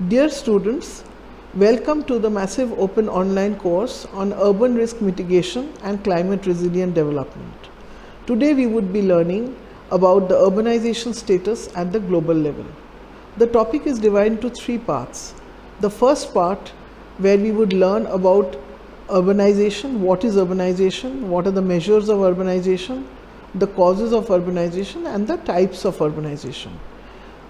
Dear students, welcome to the massive open online course on urban risk mitigation and climate resilient development. Today we would be learning about the urbanization status at the global level. The topic is divided into three parts. The first part, where we would learn about urbanization, what is urbanization, what are the measures of urbanization, the causes of urbanization and the types of urbanization.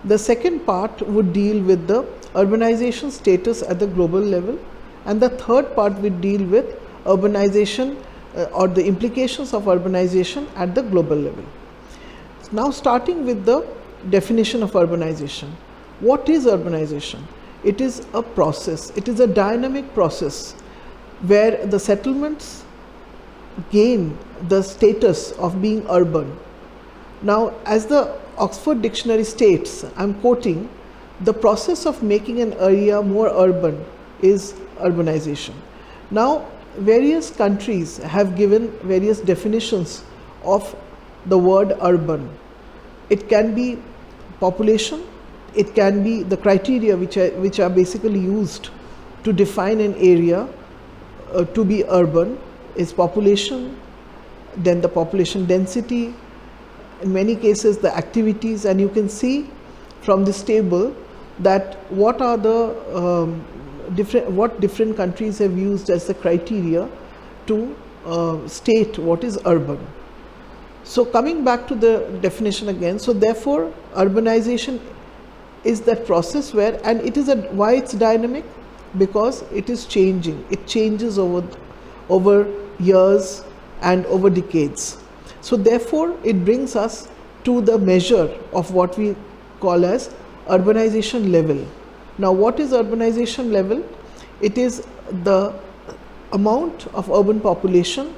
The second part would deal with the urbanization status at the global level, and the third part would deal with urbanization or the implications of urbanization at the global level. Now starting with the definition of urbanization. What is urbanization? It is a process, it is a dynamic process where the settlements gain the status of being urban. Now, as the Oxford Dictionary states, I am quoting, the process of making an area more urban is urbanization. Now, various countries have given various definitions of the word urban. It can be population, it can be the criteria which are basically used to define an area to be urban is population, then the population density, in many cases the activities, and you can see from this table that what are the different countries have used as the criteria to state what is urban. So coming back to the definition again, so therefore urbanization is that process where, and it is why it's dynamic, because it is changing, it changes over years and over decades. So therefore it brings us to the measure of what we call as urbanization level. Now what is urbanization level? It is the amount of urban population,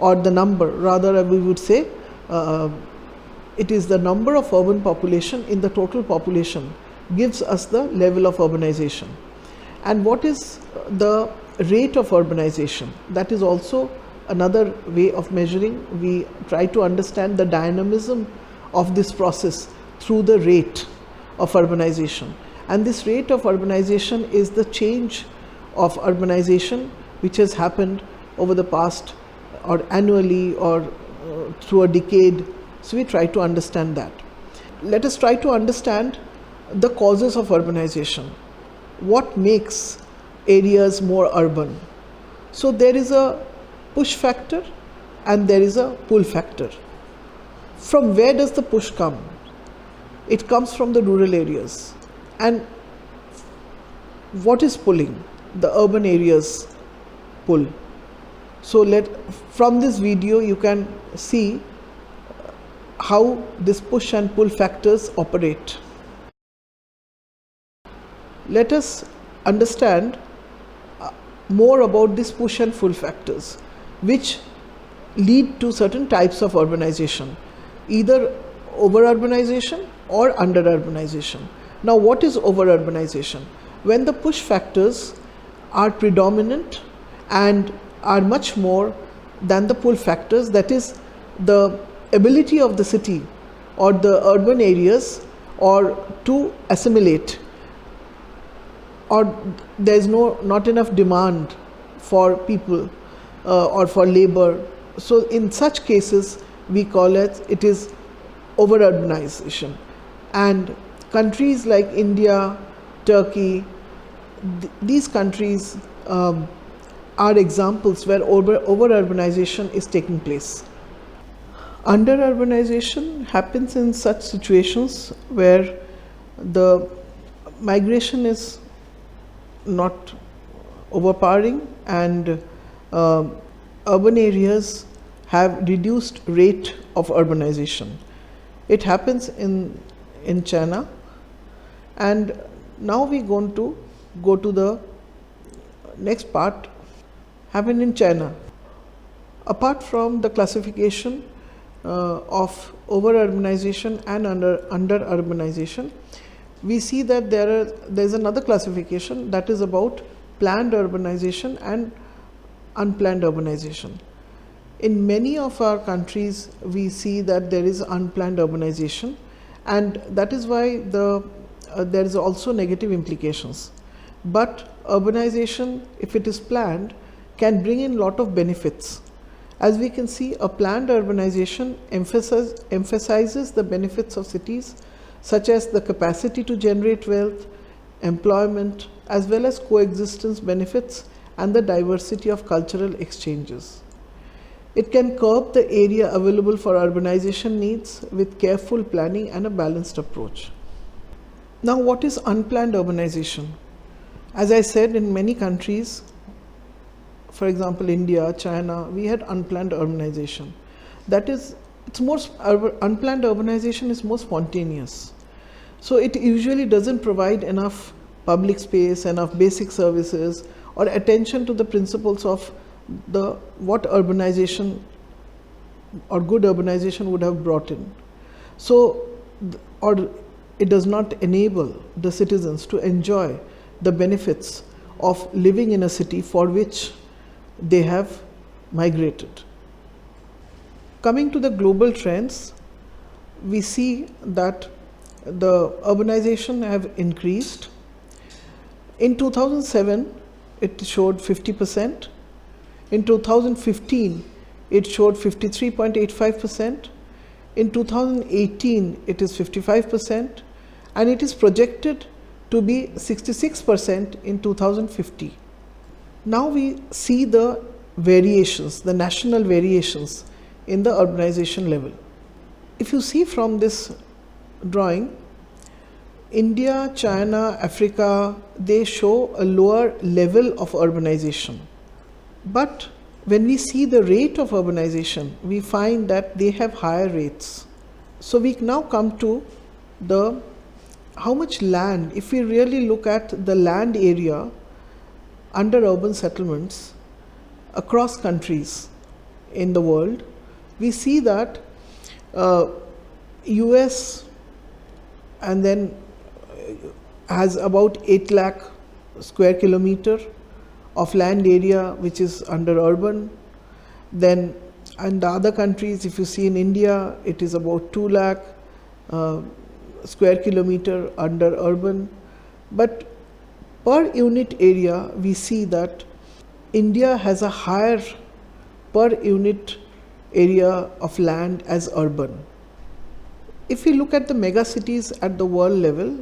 or the number, rather we would say, it is the number of urban population in the total population gives us the level of urbanization. And what is the rate of urbanization? That is also another way of measuring. We try to understand the dynamism of this process through the rate of urbanization. And this rate of urbanization is the change of urbanization which has happened over the past, or annually, or through a decade. So we try to understand that. Let us try to understand the causes of urbanization. What makes areas more urban? So there is a push factor and there is a pull factor. From where does the push come? It comes from the rural areas. And what is pulling? The urban areas pull. So from this video you can see how this push and pull factors operate. Let us understand more about these push and pull factors which lead to certain types of urbanization, either over urbanization or under urbanization. Now what is over urbanization? When the push factors are predominant and are much more than the pull factors, that is the ability of the city or the urban areas or to assimilate, or there is not enough demand for people or for labor. So in such cases we call it is over urbanization. And countries like India, Turkey, these countries are examples where over urbanization is taking place. Under urbanization happens in such situations where the migration is not overpowering and urban areas have reduced rate of urbanization. It happens in China, and now we are going to go to the next part. Happened in China. Apart from the classification of over urbanization and under urbanization, we see that there is another classification that is about planned urbanization and unplanned urbanization. In many of our countries we see that there is unplanned urbanization, and that is why the there is also negative implications. But urbanization, if it is planned, can bring in lot of benefits. As we can see, a planned urbanization emphasizes the benefits of cities, such as the capacity to generate wealth, employment, as well as coexistence benefits and the diversity of cultural exchanges. It can curb the area available for urbanization needs with careful planning and a balanced approach. Now, what is unplanned urbanization? As I said, in many countries, for example, India, China, we had unplanned urbanization. That is, unplanned urbanization is more spontaneous. So it usually doesn't provide enough public space, enough basic services, or attention to the principles of what urbanization or good urbanization would have brought in. So, or it does not enable the citizens to enjoy the benefits of living in a city for which they have migrated. Coming to the global trends, we see that the urbanization have increased. In 2007, it showed 50%. In 2015, it showed 53.85%. In 2018, it is 55%, and it is projected to be 66% in 2050. Now we see the variations, the national variations in the urbanization level. If you see from this drawing, India, China, Africa, they show a lower level of urbanization. But when we see the rate of urbanization, we find that they have higher rates. So we now come to how much land, if we really look at the land area under urban settlements across countries in the world, we see that US and then has about 8 lakh square kilometer of land area which is under urban. Then in the other countries, if you see in India, it is about 2 lakh square kilometer under urban. But per unit area, we see that India has a higher per unit area of land as urban. If we look at the mega cities at the world level,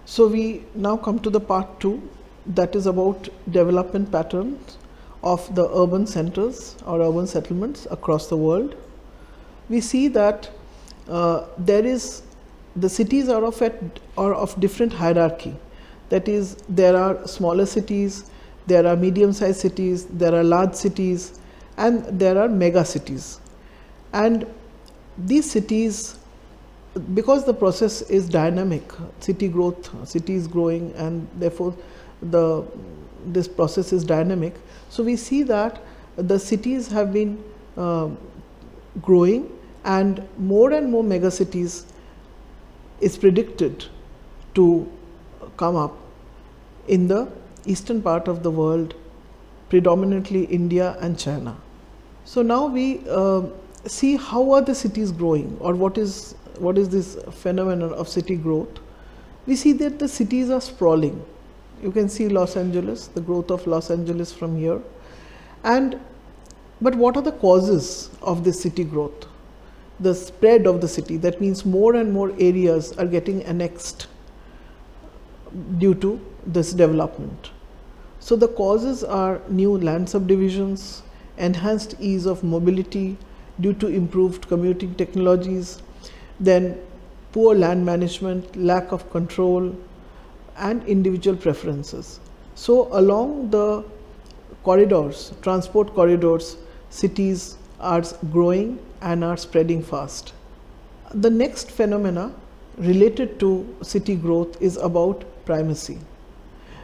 so we now come to the part 2, that is about development patterns of the urban centers or urban settlements across the world. We see that the cities are of different hierarchy. That is, there are smaller cities, there are medium-sized cities, there are large cities, and there are mega cities. And these cities, because the process is dynamic, city growth, city is growing, and therefore this process is dynamic. So we see that the cities have been growing, and more mega cities is predicted to come up in the eastern part of the world, predominantly India and China. So now we see how are the cities growing, or what is this phenomenon of city growth. We see that the cities are sprawling. You can see Los Angeles, the growth of Los Angeles from here. But what are the causes of this city growth? The spread of the city, that means more and more areas are getting annexed due to this development. So the causes are new land subdivisions, enhanced ease of mobility due to improved commuting technologies, then poor land management, lack of control, and individual preferences. So along the corridors, transport corridors, cities are growing and are spreading fast. The next phenomena related to city growth is about primacy.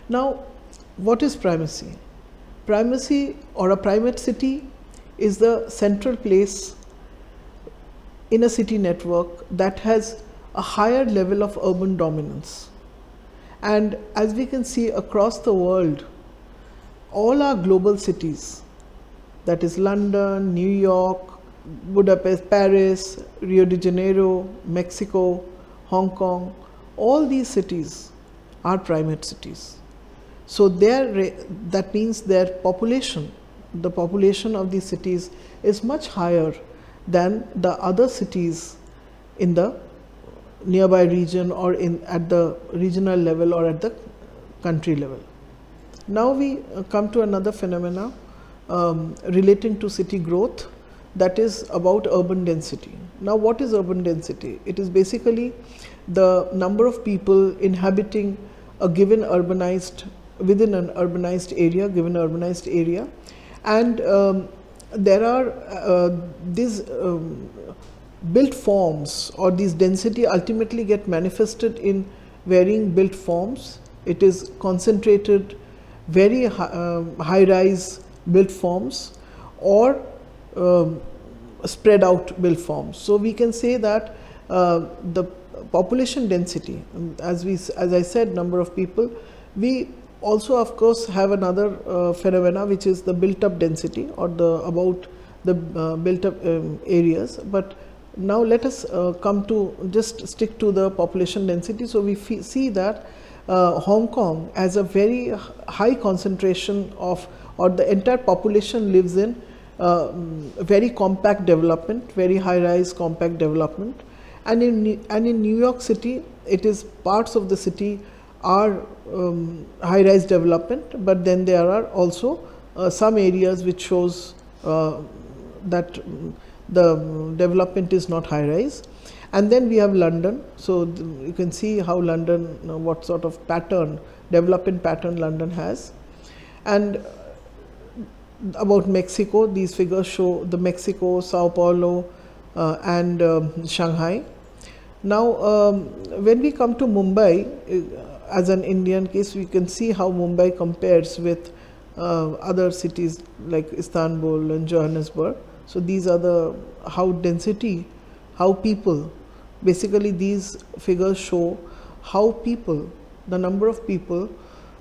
Now, what is primacy? Primacy or a primate city is the central place in a city network that has a higher level of urban dominance. And as we can see across the world, all our global cities, that is London, New York, Budapest, Paris, Rio de Janeiro, Mexico, Hong Kong, all these cities are primate cities. So that means their population, the population of these cities is much higher than the other cities in the nearby region or at the regional level or at the country level. Now we come to another phenomena relating to city growth, that is about urban density. Now, what is urban density? It is basically the number of people inhabiting a given within an urbanized area, and there are these built forms, or these density ultimately get manifested in varying built forms. It is concentrated very high rise built forms or spread out built forms. So we can say that the population density, as I said, number of people, we also of course have another phenomena, which is the built up density or about the built up areas. But now let us come to just stick to the population density. So we see that Hong Kong has a very high concentration of, or the entire population lives in very compact development, very high rise compact development, and in New York City, it is parts of the city are high rise development, but then there are also some areas which shows that the development is not high rise. And then we have London. So you can see how London, what sort of development pattern London has. And about Mexico, these figures show the Mexico, Sao Paulo and Shanghai. Now when we come to Mumbai, as an Indian case, we can see how Mumbai compares with other cities like Istanbul and Johannesburg. So these are how people, basically these figures show how people, the number of people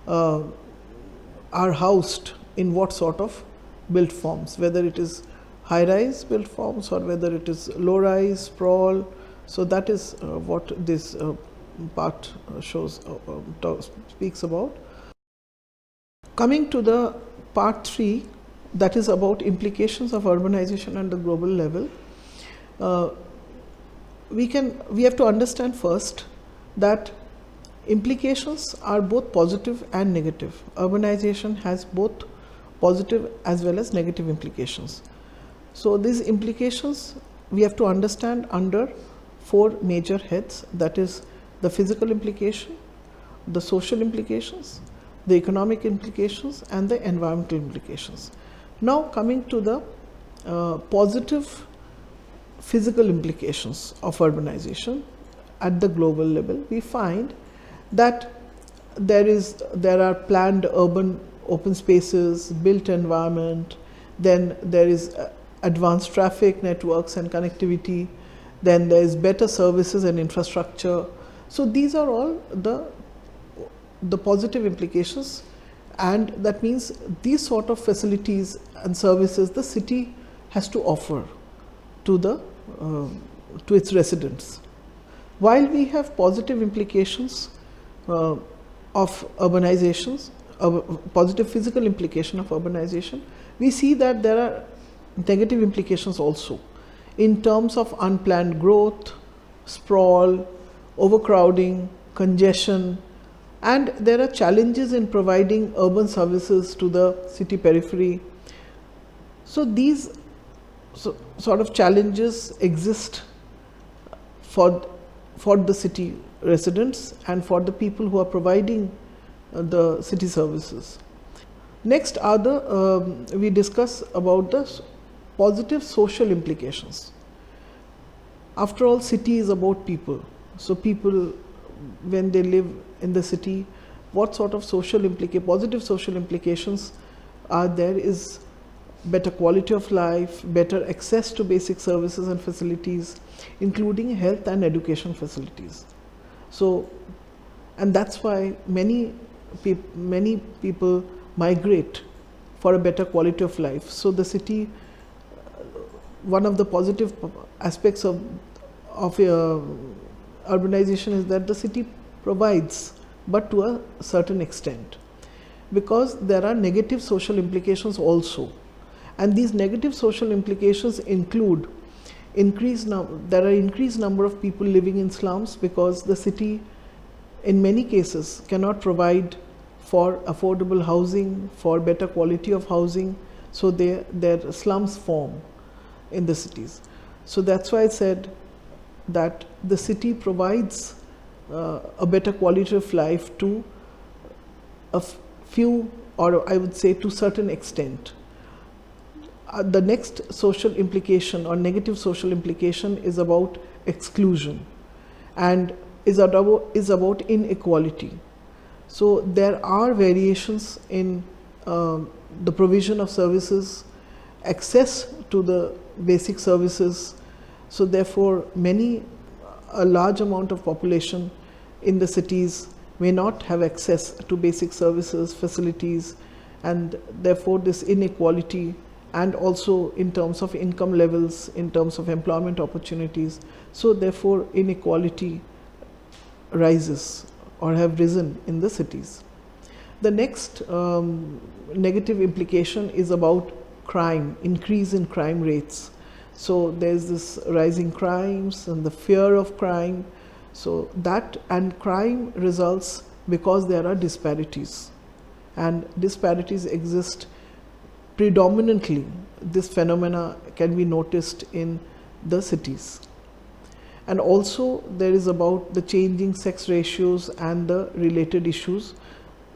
are housed in what sort of built forms, whether it is high rise built forms or whether it is low rise, sprawl. So that is what this part speaks about. Coming to the part 3, that is about implications of urbanization at the global level. We have to understand first that implications are both positive and negative. Urbanization has both positive as well as negative implications. So these implications we have to understand under 4 major heads, that is the physical implication, the social implications, the economic implications and the environmental implications. Now coming to the positive physical implications of urbanization at the global level, we find that there are planned urban open spaces, built environment, then there is advanced traffic networks and connectivity, then there is better services and infrastructure. So these are all the positive implications, and that means these sort of facilities and services the city has to offer to its residents. While we have positive implications of urbanizations, positive physical implication of urbanization, we see that there are negative implications also in terms of unplanned growth, sprawl, overcrowding, congestion, and there are challenges in providing urban services to the city periphery. So these sort of challenges exist for the city residents and for the people who are providing the city services. Next are we discuss about the positive social implications. After all, city is about people. So people, when they live in the city, what sort of positive social implications are there is better quality of life, better access to basic services and facilities, including health and education facilities. So, and that's why many people migrate for a better quality of life. So the city, one of the positive aspects of urbanization is that the city provides, but to a certain extent, because there are negative social implications also. And these negative social implications include there are increased number of people living in slums, because the city in many cases cannot provide for affordable housing, for better quality of housing, so their slums form in the cities. So that's why I said that the city provides a better quality of life to a few, or I would say to certain extent. The next social implication or negative social implication is about exclusion, and is about inequality. So there are variations in the provision of services, access to the basic services. So therefore, a large amount of population in the cities may not have access to basic services, facilities, and therefore this inequality, and also in terms of income levels, in terms of employment opportunities. So therefore inequality rises or have risen in the cities. The next negative implication is about crime, increase in crime rates. So there's this rising crimes and the fear of crime. So that, and crime results because there are disparities, and disparities exist predominantly. This phenomena can be noticed in the cities. And also there is about the changing sex ratios and the related issues,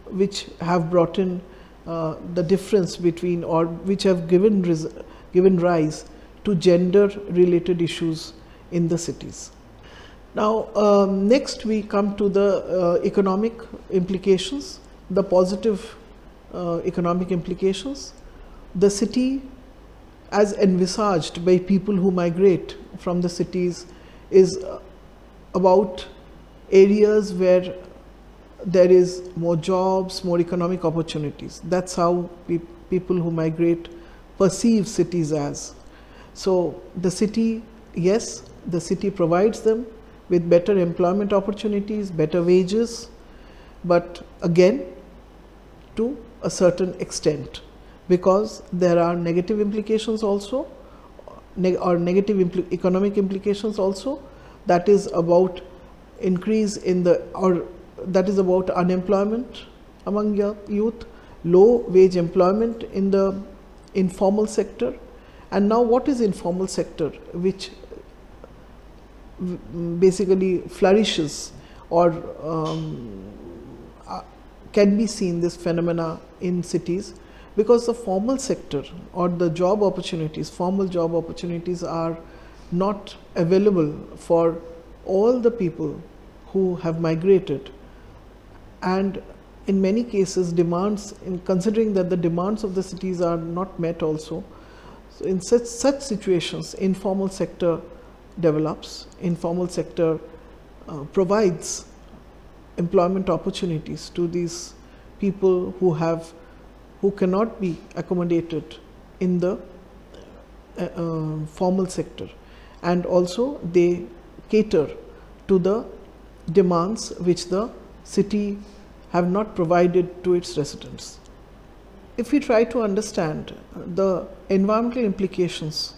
which have brought in the difference between, or which have given rise to gender related issues in the cities. Now next we come to the economic implications, the positive economic implications. The city, as envisaged by people who migrate from the cities, is about areas where there is more jobs, more economic opportunities. That's how people who migrate perceive cities as. So the city, yes, the city provides them with better employment opportunities, better wages, but again to a certain extent, because there are negative implications also, or negative economic implications also. That is about increase in that is about unemployment among youth, low wage employment in the informal sector. And now what is informal sector, which basically flourishes, or can be seen, this phenomena in cities, because the formal sector or the job opportunities, formal job opportunities, are not available for all the people who have migrated. And in many cases demands, in considering that the demands of the cities are not met also, so in such situations informal sector develops. Informal sector provides employment opportunities to these people who cannot be accommodated in the formal sector, and also they cater to the demands which the city have not provided to its residents. If we try to understand the environmental implications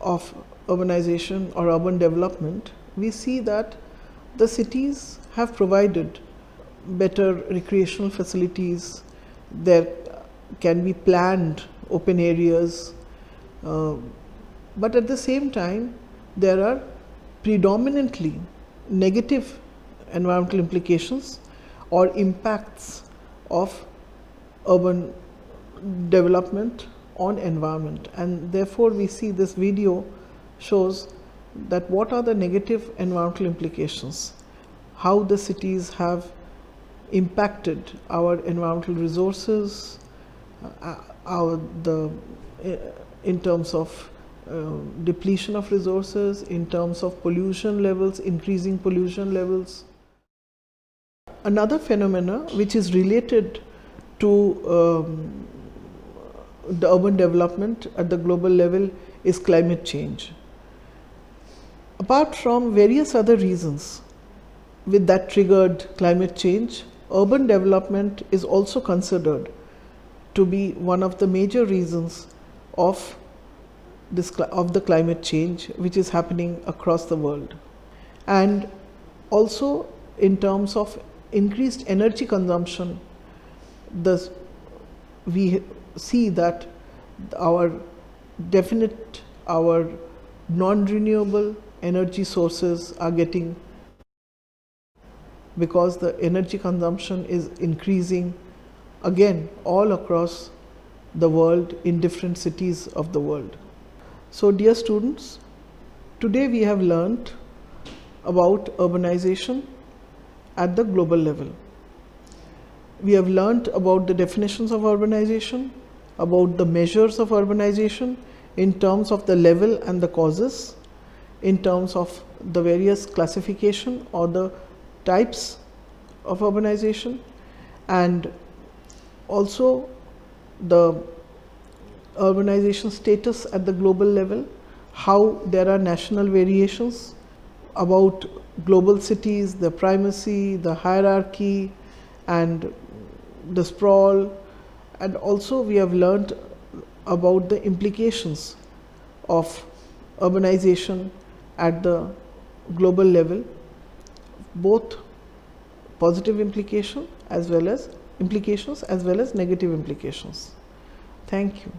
of urbanization or urban development, we see that the cities have provided better recreational facilities. There can be planned open areas, but at the same time there are predominantly negative environmental implications or impacts of urban development on environment, and therefore we see this video shows that what are the negative environmental implications, how the cities have impacted our environmental resources, in terms of depletion of resources, in terms of pollution levels, increasing pollution levels. Another phenomena which is related to the urban development at the global level is climate change. Apart from various other reasons with that triggered climate change, urban development is also considered to be one of the major reasons of the climate change which is happening across the world. And also in terms of increased energy consumption, we see that our non-renewable energy sources are getting, because the energy consumption is increasing again all across the world in different cities of the world. So dear students, today we have learnt about urbanization at the global level. We have learnt about the definitions of urbanization, about the measures of urbanization in terms of the level and the causes, in terms of the various classification or the types of urbanization, and also the urbanization status at the global level, how there are national variations, about global cities, the primacy, the hierarchy, and the sprawl. And also we have learnt about the implications of urbanization at the global level, both positive implications as well as negative implications. Thank you.